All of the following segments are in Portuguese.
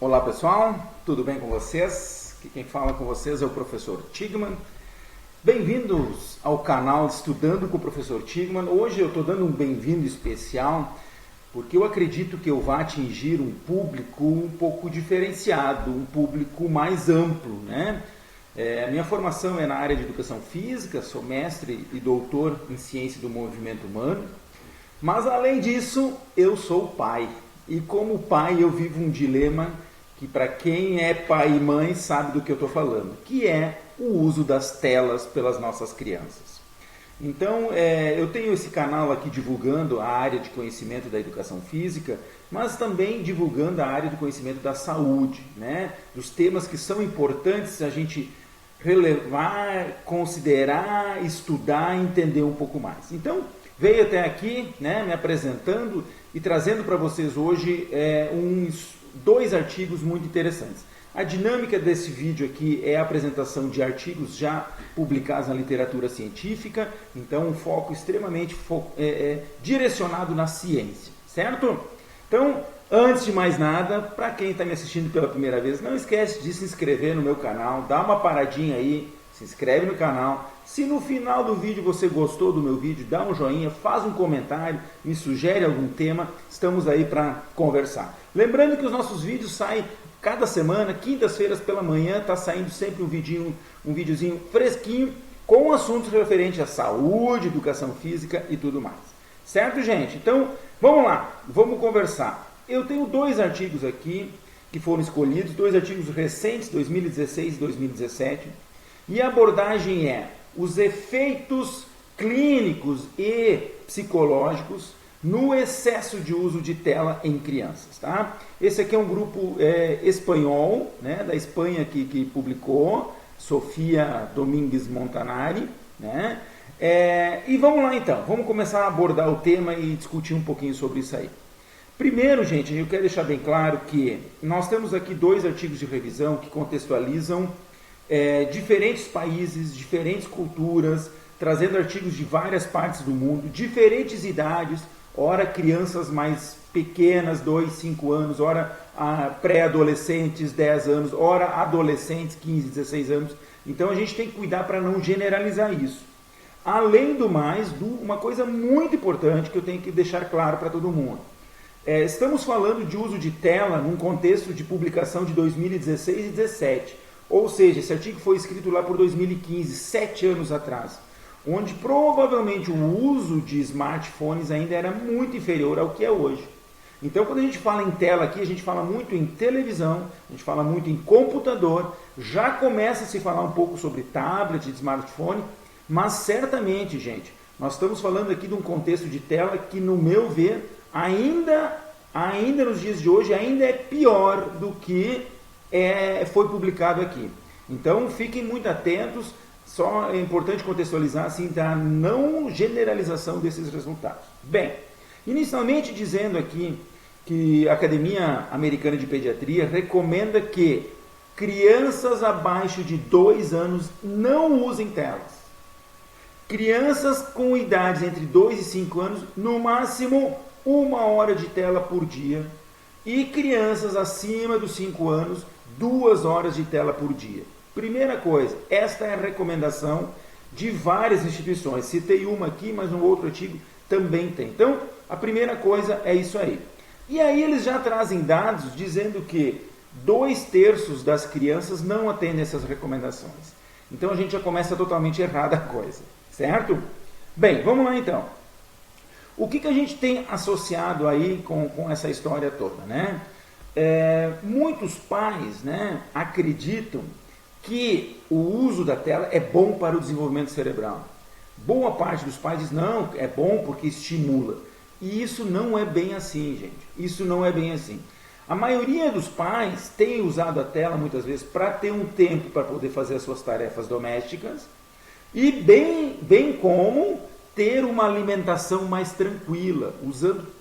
Olá pessoal, tudo bem com vocês? Aqui quem fala com vocês é o professor Tigman. Bem-vindos ao canal Estudando com o Professor Tigman. Hoje eu estou dando um bem-vindo especial porque eu acredito que eu vá atingir um público um pouco diferenciado, um público mais amplo, né? A minha formação é na área de educação física, sou mestre e doutor em ciência do movimento humano, mas além disso eu sou pai. E como pai eu vivo um dilema que para quem é pai e mãe sabe do que eu estou falando, que é o uso das telas pelas nossas crianças. Então eu tenho esse canal aqui divulgando a área de conhecimento da educação física, mas também divulgando a área do conhecimento da saúde, né? Dos temas que são importantes a gente relevar, considerar, estudar e entender um pouco mais. Então veio até aqui, né, me apresentando e trazendo para vocês hoje dois artigos muito interessantes. A dinâmica desse vídeo aqui é a apresentação de artigos já publicados na literatura científica, então um foco extremamente direcionado na ciência, certo? Então, antes de mais nada, para quem está me assistindo pela primeira vez, não esquece de se inscrever no meu canal, dá uma paradinha aí, se inscreve no canal. Se no final do vídeo você gostou do meu vídeo, dá um joinha, faz um comentário, me sugere algum tema, estamos aí para conversar. Lembrando que os nossos vídeos saem cada semana, quintas-feiras pela manhã, está saindo sempre um videozinho fresquinho, com assuntos referentes à saúde, educação física e tudo mais. Certo, gente? Então, vamos lá, vamos conversar. Eu tenho dois artigos aqui que foram escolhidos, dois artigos recentes, 2016 e 2017, e a abordagem é os efeitos clínicos e psicológicos no excesso de uso de tela em crianças, tá? Esse aqui é um grupo espanhol, né, da Espanha que publicou, Sofia Domingues Montanari, né? E vamos lá então, vamos começar a abordar o tema e discutir um pouquinho sobre isso aí. Primeiro, gente, eu quero deixar bem claro que nós temos aqui dois artigos de revisão que contextualizam diferentes países, diferentes culturas, trazendo artigos de várias partes do mundo, diferentes idades, ora crianças mais pequenas, 2, 5 anos, ora pré-adolescentes, 10 anos, ora adolescentes, 15, 16 anos. Então a gente tem que cuidar para não generalizar isso. Além do mais, uma coisa muito importante que eu tenho que deixar claro para todo mundo. Estamos falando de uso de tela num contexto de publicação de 2016 e 2017. Ou seja, esse artigo foi escrito lá por 2015, 7 anos atrás, onde provavelmente o uso de smartphones ainda era muito inferior ao que é hoje. Então, quando a gente fala em tela aqui, a gente fala muito em televisão, a gente fala muito em computador, já começa a se falar um pouco sobre tablet, de smartphone, mas certamente, gente, nós estamos falando aqui de um contexto de tela que, no meu ver, ainda nos dias de hoje, ainda é pior do que foi publicado aqui. Então fiquem muito atentos, só é importante contextualizar assim da não generalização desses resultados. Bem, inicialmente dizendo aqui que a Academia Americana de Pediatria recomenda que crianças abaixo de 2 anos não usem telas. Crianças com idades entre 2 e 5 anos, no máximo 1 hora de tela por dia. E crianças acima dos 5 anos, 2 horas de tela por dia. Primeira coisa, esta é a recomendação de várias instituições. Citei uma aqui, mas no outro artigo também tem. Então, a primeira coisa é isso aí. E aí eles já trazem dados dizendo que 2/3 das crianças não atendem essas recomendações. Então a gente já começa totalmente errada a coisa, certo? Bem, vamos lá então. O que a gente tem associado aí com essa história toda, né? Muitos pais, né, acreditam que o uso da tela é bom para o desenvolvimento cerebral. Boa parte dos pais diz, não, é bom porque estimula. E isso não é bem assim, gente. Isso não é bem assim. A maioria dos pais tem usado a tela muitas vezes para ter um tempo para poder fazer as suas tarefas domésticas e bem como ter uma alimentação mais tranquila,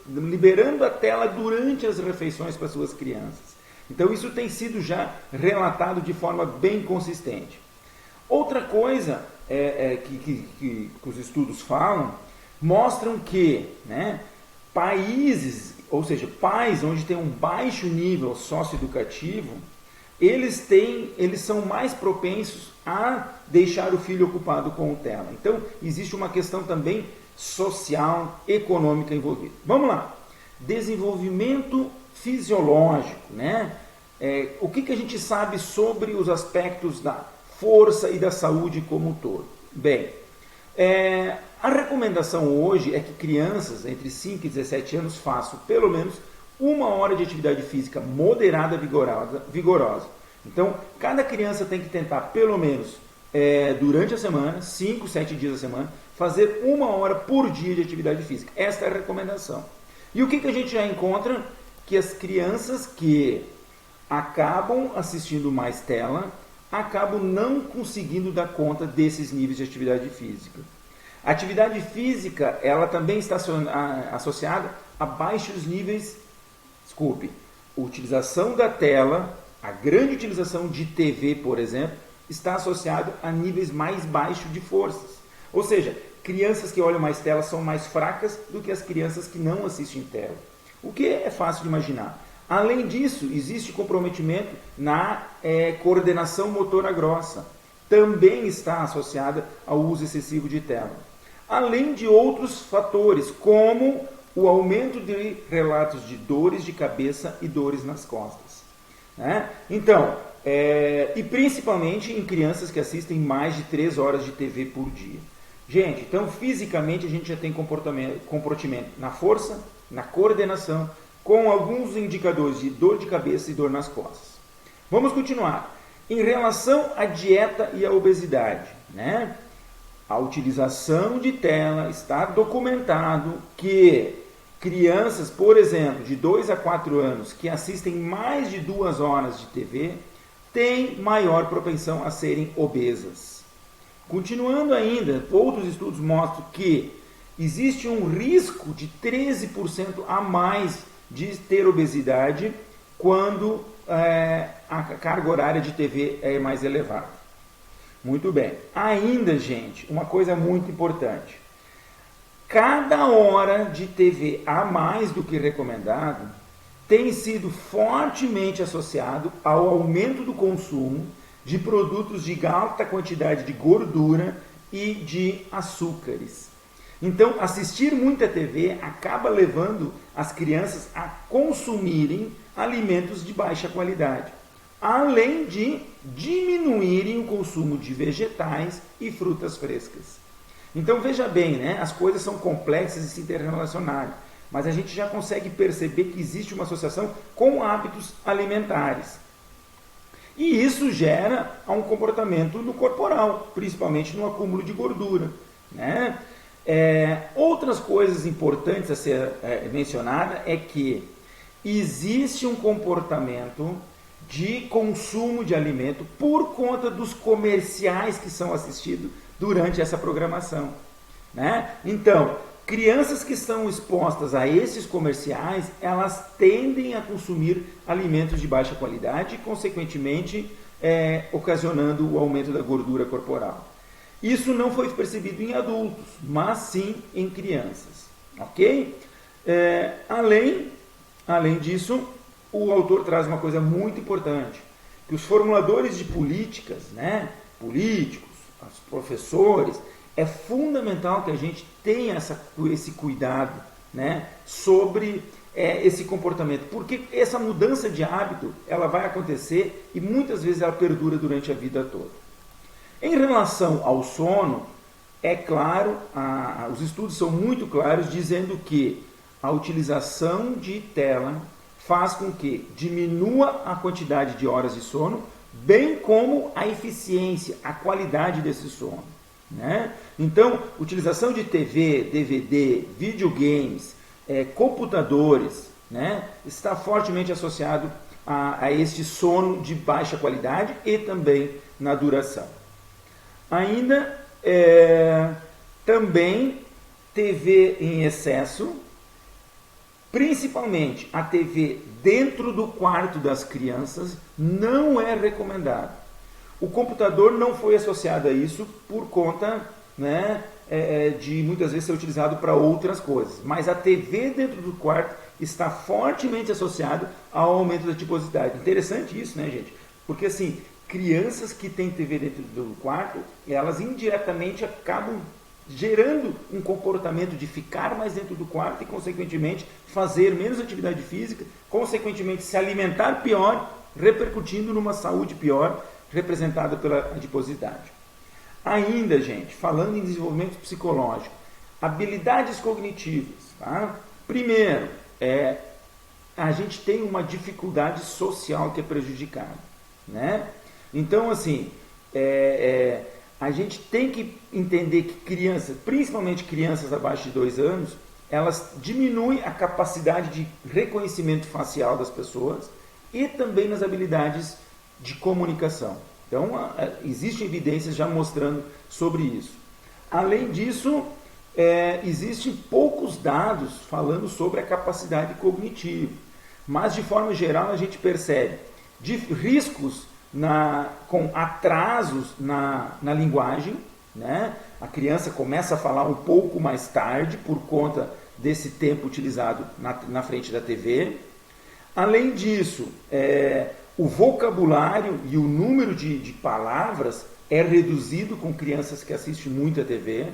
liberando a tela durante as refeições para suas crianças. Então isso tem sido já relatado de forma bem consistente. Outra coisa que os estudos falam, mostram que, né, países ou seja, pais onde tem um baixo nível socioeducativo, eles são mais propensos a deixar o filho ocupado com tela. Então, existe uma questão também social, econômica envolvida. Vamos lá. Desenvolvimento fisiológico, né? O que a gente sabe sobre os aspectos da força e da saúde como um todo? Bem, a recomendação hoje é que crianças entre 5 e 17 anos façam pelo menos 1 hora de atividade física moderada, vigorosa. Então, cada criança tem que tentar pelo menos durante a semana, 5, 7 dias da semana, fazer 1 hora por dia de atividade física. Esta é a recomendação. E o que a gente já encontra? Que as crianças que acabam assistindo mais tela, acabam não conseguindo dar conta desses níveis de atividade física. A atividade física, ela também está associada a baixos níveis, utilização da tela, a grande utilização de TV, por exemplo, está associado a níveis mais baixos de forças. Ou seja, crianças que olham mais tela são mais fracas do que as crianças que não assistem tela. O que é fácil de imaginar. Além disso, existe comprometimento na coordenação motora grossa. Também está associada ao uso excessivo de tela. Além de outros fatores, como o aumento de relatos de dores de cabeça e dores nas costas. Né? Então, e principalmente em crianças que assistem mais de 3 horas de TV por dia. Gente, então fisicamente a gente já tem comprometimento na força, na coordenação, com alguns indicadores de dor de cabeça e dor nas costas. Vamos continuar. Em relação à dieta e à obesidade, né? A utilização de tela está documentado que crianças, por exemplo, de 2 a 4 anos, que assistem mais de 2 horas de TV, têm maior propensão a serem obesas. Continuando ainda, outros estudos mostram que existe um risco de 13% a mais de ter obesidade quando a carga horária de TV é mais elevada. Muito bem. Ainda, gente, uma coisa muito importante. Cada hora de TV a mais do que recomendado tem sido fortemente associado ao aumento do consumo de produtos de alta quantidade de gordura e de açúcares. Então, assistir muita TV acaba levando as crianças a consumirem alimentos de baixa qualidade, além de diminuírem o consumo de vegetais e frutas frescas. Então, veja bem, né? As coisas são complexas e se interrelacionadas, mas a gente já consegue perceber que existe uma associação com hábitos alimentares. E isso gera um comportamento no corporal, principalmente no acúmulo de gordura, né? Outras coisas importantes a ser mencionada é que existe um comportamento de consumo de alimento por conta dos comerciais que são assistidos durante essa programação, né? Então, crianças que estão expostas a esses comerciais, elas tendem a consumir alimentos de baixa qualidade e, consequentemente, ocasionando o aumento da gordura corporal. Isso não foi percebido em adultos, mas sim em crianças, ok? Além disso, o autor traz uma coisa muito importante, que os formuladores de políticas, né, políticos, os professores, é fundamental que a gente tenha esse cuidado, né, sobre esse comportamento, porque essa mudança de hábito ela vai acontecer e muitas vezes ela perdura durante a vida toda. Em relação ao sono, é claro, os estudos são muito claros dizendo que a utilização de tela faz com que diminua a quantidade de horas de sono, bem como a eficiência, a qualidade desse sono, né? Então, utilização de TV, DVD, videogames, computadores, né, está fortemente associado a este sono de baixa qualidade e também na duração. Ainda, também TV em excesso, principalmente a TV dentro do quarto das crianças, não é recomendado. O computador não foi associado a isso por conta, né, de muitas vezes ser utilizado para outras coisas. Mas a TV dentro do quarto, está fortemente associado ao aumento da adiposidade. Interessante isso, né, gente? Porque assim, crianças que têm TV dentro do quarto, elas indiretamente acabam gerando um comportamento de ficar mais dentro do quarto e, consequentemente, fazer menos atividade física, consequentemente, se alimentar pior, repercutindo numa saúde pior, representada pela adiposidade. Ainda, gente, falando em desenvolvimento psicológico, habilidades cognitivas. Tá? Primeiro, a gente tem uma dificuldade social que é prejudicada. Né? Então, assim, a gente tem que entender que crianças, principalmente crianças abaixo de 2 anos, elas diminuem a capacidade de reconhecimento facial das pessoas e também nas habilidades de comunicação. Então, existem evidências já mostrando sobre isso. Além disso, existem poucos dados falando sobre a capacidade cognitiva, mas de forma geral a gente percebe de riscos com atrasos na linguagem, né? A criança começa a falar um pouco mais tarde por conta desse tempo utilizado na frente da TV. Além disso, o vocabulário e o número de palavras é reduzido com crianças que assistem muito a TV.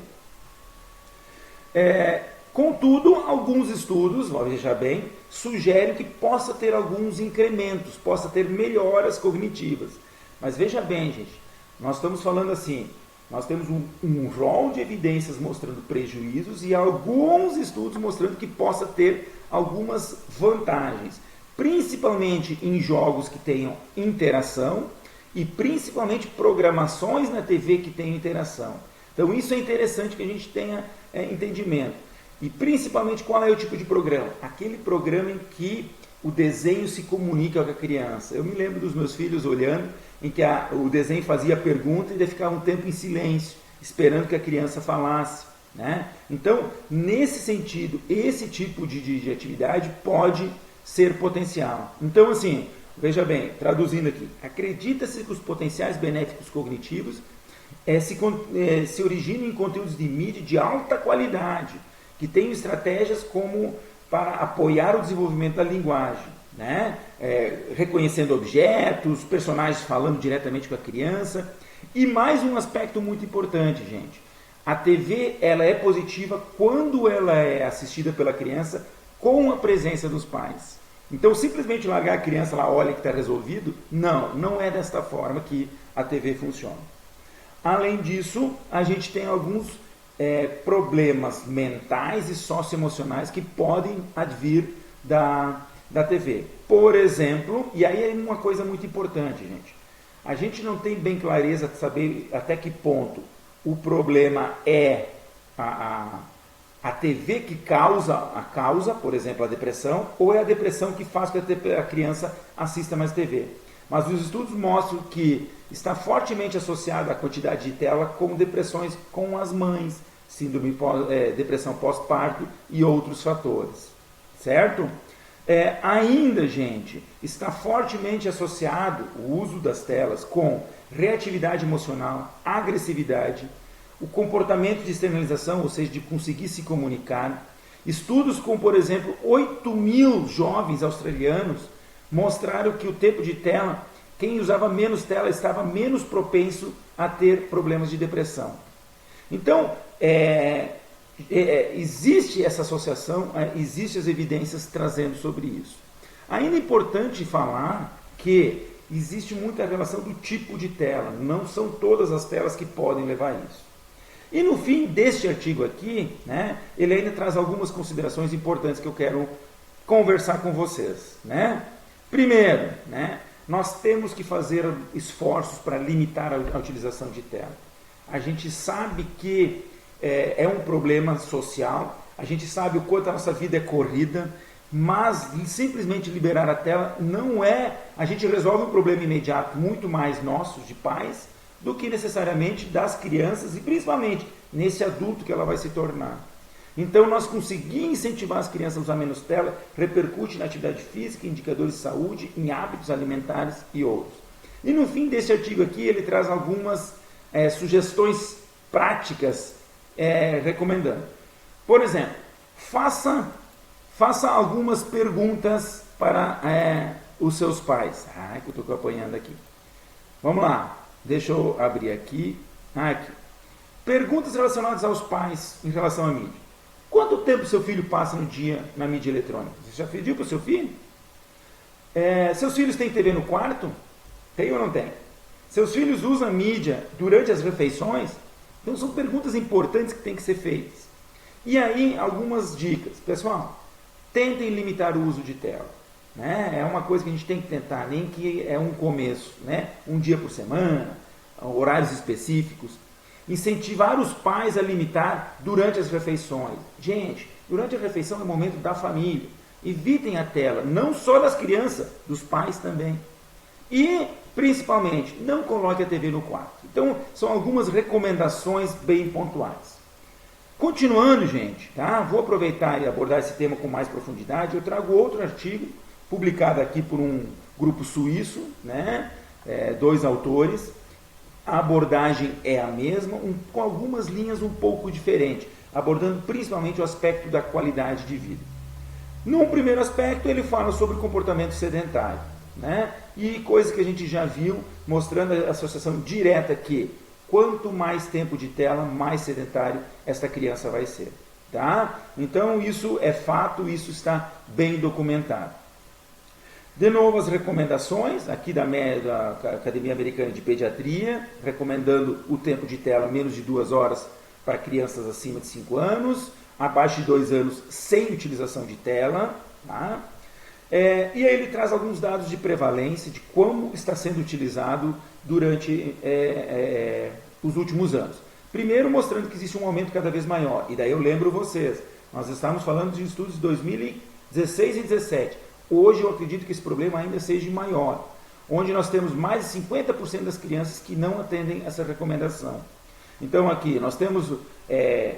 Contudo, alguns estudos, veja bem, sugerem que possa ter alguns incrementos, possa ter melhoras cognitivas. Mas veja bem, gente, nós estamos falando assim, nós temos um rol de evidências mostrando prejuízos e alguns estudos mostrando que possa ter algumas vantagens, principalmente em jogos que tenham interação e principalmente programações na TV que tenham interação. Então isso é interessante que a gente tenha entendimento. E principalmente qual é o tipo de programa? Aquele programa em que o desenho se comunica com a criança. Eu me lembro dos meus filhos olhando, em que o desenho fazia pergunta e daí ficava um tempo em silêncio, esperando que a criança falasse. Né? Então, nesse sentido, esse tipo de atividade pode ser potencial. Então, assim, veja bem, traduzindo aqui, acredita-se que os potenciais benéficos cognitivos se originam em conteúdos de mídia de alta qualidade, que tenham estratégias como para apoiar o desenvolvimento da linguagem, né? Reconhecendo objetos, personagens falando diretamente com a criança. E mais um aspecto muito importante, gente. A TV ela é positiva quando ela é assistida pela criança com a presença dos pais. Então, simplesmente largar a criança lá, olha que está resolvido, não é desta forma que a TV funciona. Além disso, a gente tem alguns problemas mentais e socioemocionais que podem advir da TV. Por exemplo, e aí é uma coisa muito importante, gente. A gente não tem bem clareza de saber até que ponto o problema é a TV que causa, por exemplo, a depressão, ou é a depressão que faz com que a criança assista mais TV. Mas os estudos mostram que está fortemente associada à quantidade de tela com depressões com as mães, síndrome depressão pós-parto e outros fatores. Certo? Ainda, gente, está fortemente associado o uso das telas com reatividade emocional, agressividade, o comportamento de externalização, ou seja, de conseguir se comunicar. Estudos com, por exemplo, 8.000 jovens australianos mostraram que o tempo de tela, quem usava menos tela estava menos propenso a ter problemas de depressão. Então, existe essa associação, existem as evidências trazendo sobre isso. Ainda é importante falar que existe muita relação do tipo de tela, não são todas as telas que podem levar a isso. E no fim deste artigo aqui, né, ele ainda traz algumas considerações importantes que eu quero conversar com vocês. Né? Primeiro, né, nós temos que fazer esforços para limitar a utilização de tela. A gente sabe que é um problema social, a gente sabe o quanto a nossa vida é corrida, mas simplesmente liberar a tela não a gente resolve um problema imediato muito mais nosso, de pais, do que necessariamente das crianças e principalmente nesse adulto que ela vai se tornar. Então, nós conseguir incentivar as crianças a usar menos tela repercute na atividade física, indicadores de saúde, em hábitos alimentares e outros. E no fim desse artigo aqui, ele traz algumas sugestões práticas recomendando. Por exemplo, faça Faça algumas perguntas para os seus pais. Que eu estou apanhando aqui. Vamos lá. Deixa eu abrir aqui. Aqui. Perguntas relacionadas aos pais em relação à mídia. Quanto tempo seu filho passa no dia na mídia eletrônica? Você já pediu para o seu filho? Seus filhos têm TV no quarto? Tem ou não tem? Seus filhos usam mídia durante as refeições? Então são perguntas importantes que têm que ser feitas. E aí, algumas dicas. Pessoal, tentem limitar o uso de tela. Né? É uma coisa que a gente tem que tentar, nem que é um começo. Né? Um dia por semana, horários específicos. Incentivar os pais a limitar durante as refeições. Gente, durante a refeição é o momento da família. Evitem a tela, não só das crianças, dos pais também. E, principalmente, não coloque a TV no quarto. Então, são algumas recomendações bem pontuais. Continuando, gente, tá? Vou aproveitar e abordar esse tema com mais profundidade. Eu trago outro artigo, publicado aqui por um grupo suíço, né? 2 autores. A abordagem é a mesma, com algumas linhas um pouco diferentes, abordando principalmente o aspecto da qualidade de vida. Num primeiro aspecto, ele fala sobre o comportamento sedentário, né? E coisa que a gente já viu, mostrando a associação direta que quanto mais tempo de tela, mais sedentário esta criança vai ser. Tá? Então, isso é fato, isso está bem documentado. De novo, as recomendações, aqui da Academia Americana de Pediatria, recomendando o tempo de tela menos de 2 horas para crianças acima de 5 anos, abaixo de 2 anos sem utilização de tela. Tá? E aí ele traz alguns dados de prevalência de como está sendo utilizado durante os últimos anos. Primeiro, mostrando que existe um aumento cada vez maior. E daí eu lembro vocês, nós estamos falando de estudos de 2016 e 2017. Hoje eu acredito que esse problema ainda seja maior, onde nós temos mais de 50% das crianças que não atendem essa recomendação. Então aqui nós temos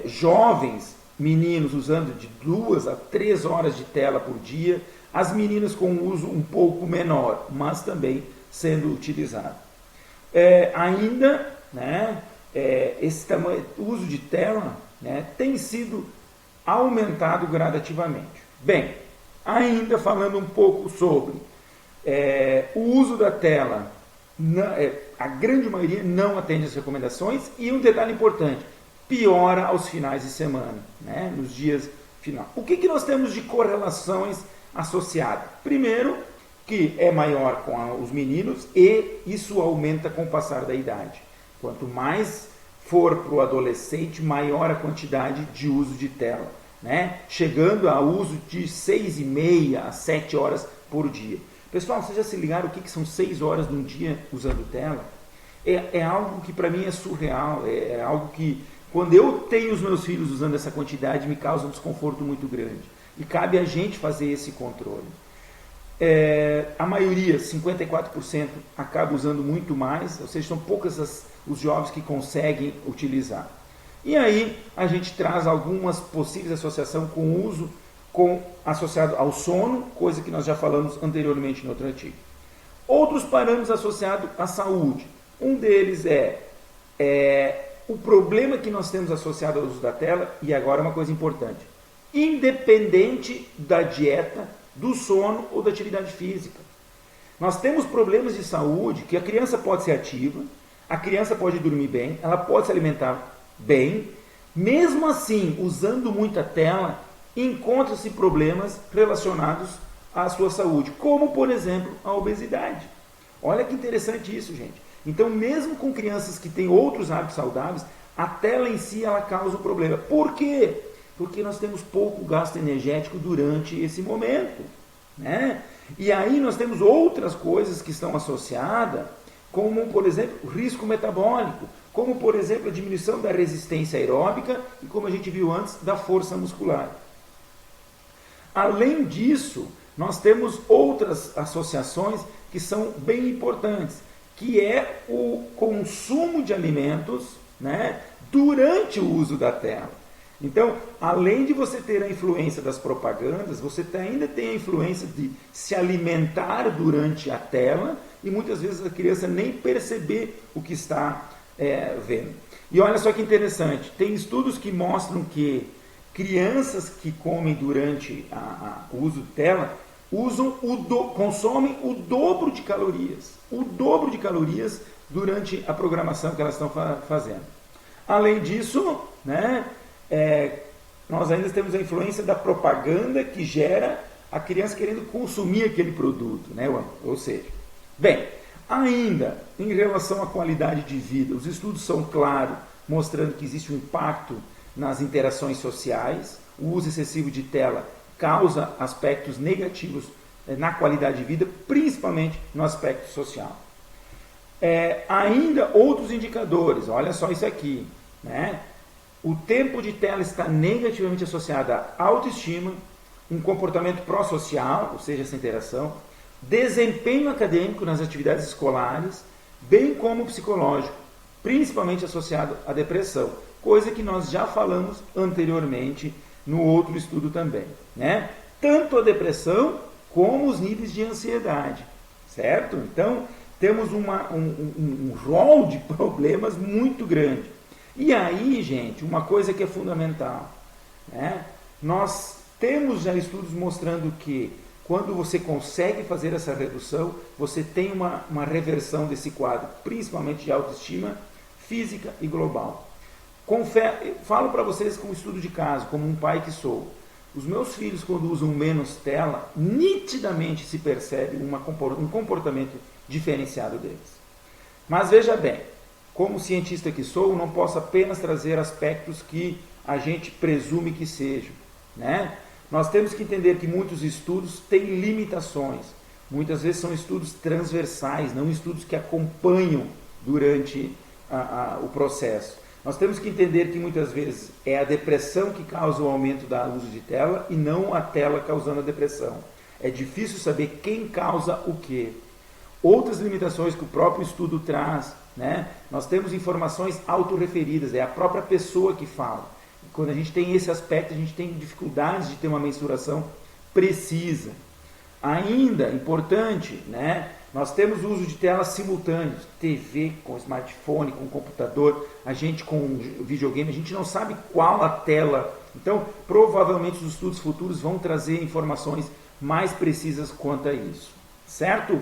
jovens meninos usando de 2 a 3 horas de tela por dia, as meninas com um uso um pouco menor, mas também sendo utilizado. Ainda, né, esse uso de tela, né, tem sido aumentado gradativamente. Bem, ainda falando um pouco sobre o uso da tela, a grande maioria não atende as recomendações e um detalhe importante, piora aos finais de semana, né, nos dias final. O que nós temos de correlações associadas? Primeiro, que é maior com os meninos e isso aumenta com o passar da idade. Quanto mais for para o adolescente, maior a quantidade de uso de tela, né? Chegando a uso de 6,5 a 7 horas por dia. Pessoal, vocês já se ligaram o que são 6 horas num dia usando tela? É algo que para mim é surreal, é algo que quando eu tenho os meus filhos usando essa quantidade me causa um desconforto muito grande. E cabe a gente fazer esse controle. A maioria, 54%, acaba usando muito mais, ou seja, são poucas os jovens que conseguem utilizar. E aí a gente traz algumas possíveis associações com o uso associado ao sono, coisa que nós já falamos anteriormente no outro artigo. Outros parâmetros associados à saúde. Um deles o problema que nós temos associado ao uso da tela, e agora uma coisa importante, independente da dieta, do sono ou da atividade física. Nós temos problemas de saúde que a criança pode ser ativa, a criança pode dormir bem, ela pode se alimentar bem, mesmo assim, usando muita tela, encontram-se problemas relacionados à sua saúde, como, por exemplo, a obesidade. Olha que interessante isso, gente. Então, mesmo com crianças que têm outros hábitos saudáveis, a tela em si ela causa o problema. Por quê? Porque nós temos pouco gasto energético durante esse momento, né? E aí nós temos outras coisas que estão associadas, como, por exemplo, o risco metabólico, como, por exemplo, a diminuição da resistência aeróbica e, como a gente viu antes, da força muscular. Além disso, nós temos outras associações que são bem importantes, que é o consumo de alimentos, né, durante o uso da tela. Então, além de você ter a influência das propagandas, você ainda tem a influência de se alimentar durante a tela e muitas vezes a criança nem perceber o que está vendo. E olha só que interessante, tem estudos que mostram que crianças que comem durante o uso de tela consomem o dobro de calorias. O dobro de calorias durante a programação que elas estão fazendo. Além disso, né, nós ainda temos a influência da propaganda que gera a criança querendo consumir aquele produto, né? Ou seja, bem, ainda em relação à qualidade de vida, os estudos são claros, mostrando que existe um impacto nas interações sociais. O uso excessivo de tela causa aspectos negativos na qualidade de vida, principalmente no aspecto social. Ainda outros indicadores, olha só isso aqui, né? O tempo de tela está negativamente associado à autoestima, um comportamento pró-social, ou seja, essa interação, desempenho acadêmico nas atividades escolares, bem como psicológico, principalmente associado à depressão, coisa que nós já falamos anteriormente no outro estudo também, né? Tanto a depressão como os níveis de ansiedade, certo? Então, temos um rol de problemas muito grande. E aí, gente, uma coisa que é fundamental, né? Nós temos já estudos mostrando que quando você consegue fazer essa redução, você tem uma reversão desse quadro, principalmente de autoestima física e global. Falo para vocês com um estudo de caso, como um pai que sou. Os meus filhos, quando usam menos tela, nitidamente se percebe um comportamento diferenciado deles. Mas veja bem, como cientista que sou, não posso apenas trazer aspectos que a gente presume que sejam, né? Nós temos que entender que muitos estudos têm limitações. Muitas vezes são estudos transversais, não estudos que acompanham durante o processo. Nós temos que entender que muitas vezes é a depressão que causa o aumento do uso de tela e não a tela causando a depressão. É difícil saber quem causa o quê. Outras limitações que o próprio estudo traz, né? Nós temos informações autorreferidas, é a própria pessoa que fala. Quando a gente tem esse aspecto, a gente tem dificuldades de ter uma mensuração precisa. Ainda, importante, né? Nós temos o uso de telas simultâneos, TV com smartphone, com computador, a gente com videogame, a gente não sabe qual a tela. Então, provavelmente os estudos futuros vão trazer informações mais precisas quanto a isso, certo?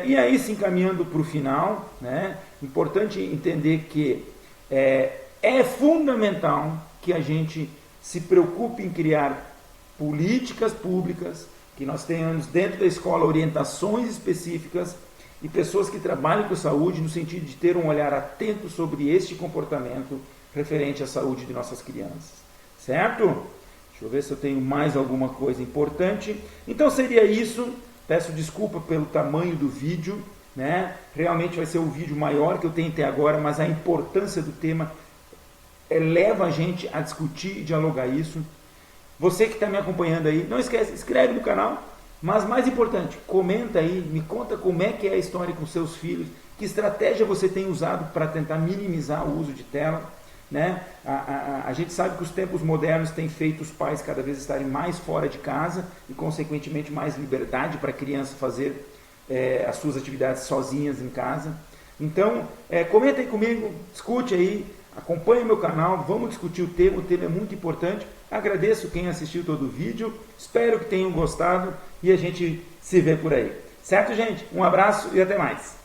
E aí, se encaminhando para o final, né? Importante entender que é fundamental que a gente se preocupe em criar políticas públicas, que nós tenhamos dentro da escola orientações específicas e pessoas que trabalhem com saúde no sentido de ter um olhar atento sobre este comportamento referente à saúde de nossas crianças, certo? Deixa eu ver se eu tenho mais alguma coisa importante. Então seria isso, peço desculpa pelo tamanho do vídeo, né? Realmente vai ser o vídeo maior que eu tenho até agora, mas a importância do tema leva a gente a discutir e dialogar isso. Você que está me acompanhando aí, não esquece, inscreve no canal, mas mais importante, comenta aí, me conta como é que é a história com seus filhos, que estratégia você tem usado para tentar minimizar o uso de tela, né? A gente sabe que os tempos modernos têm feito os pais cada vez estarem mais fora de casa e, consequentemente, mais liberdade para a criança fazer as suas atividades sozinhas em casa. Então, comenta aí comigo, discute aí, acompanhe meu canal, vamos discutir o tema é muito importante. Agradeço quem assistiu todo o vídeo, espero que tenham gostado e a gente se vê por aí. Certo, gente? Um abraço e até mais.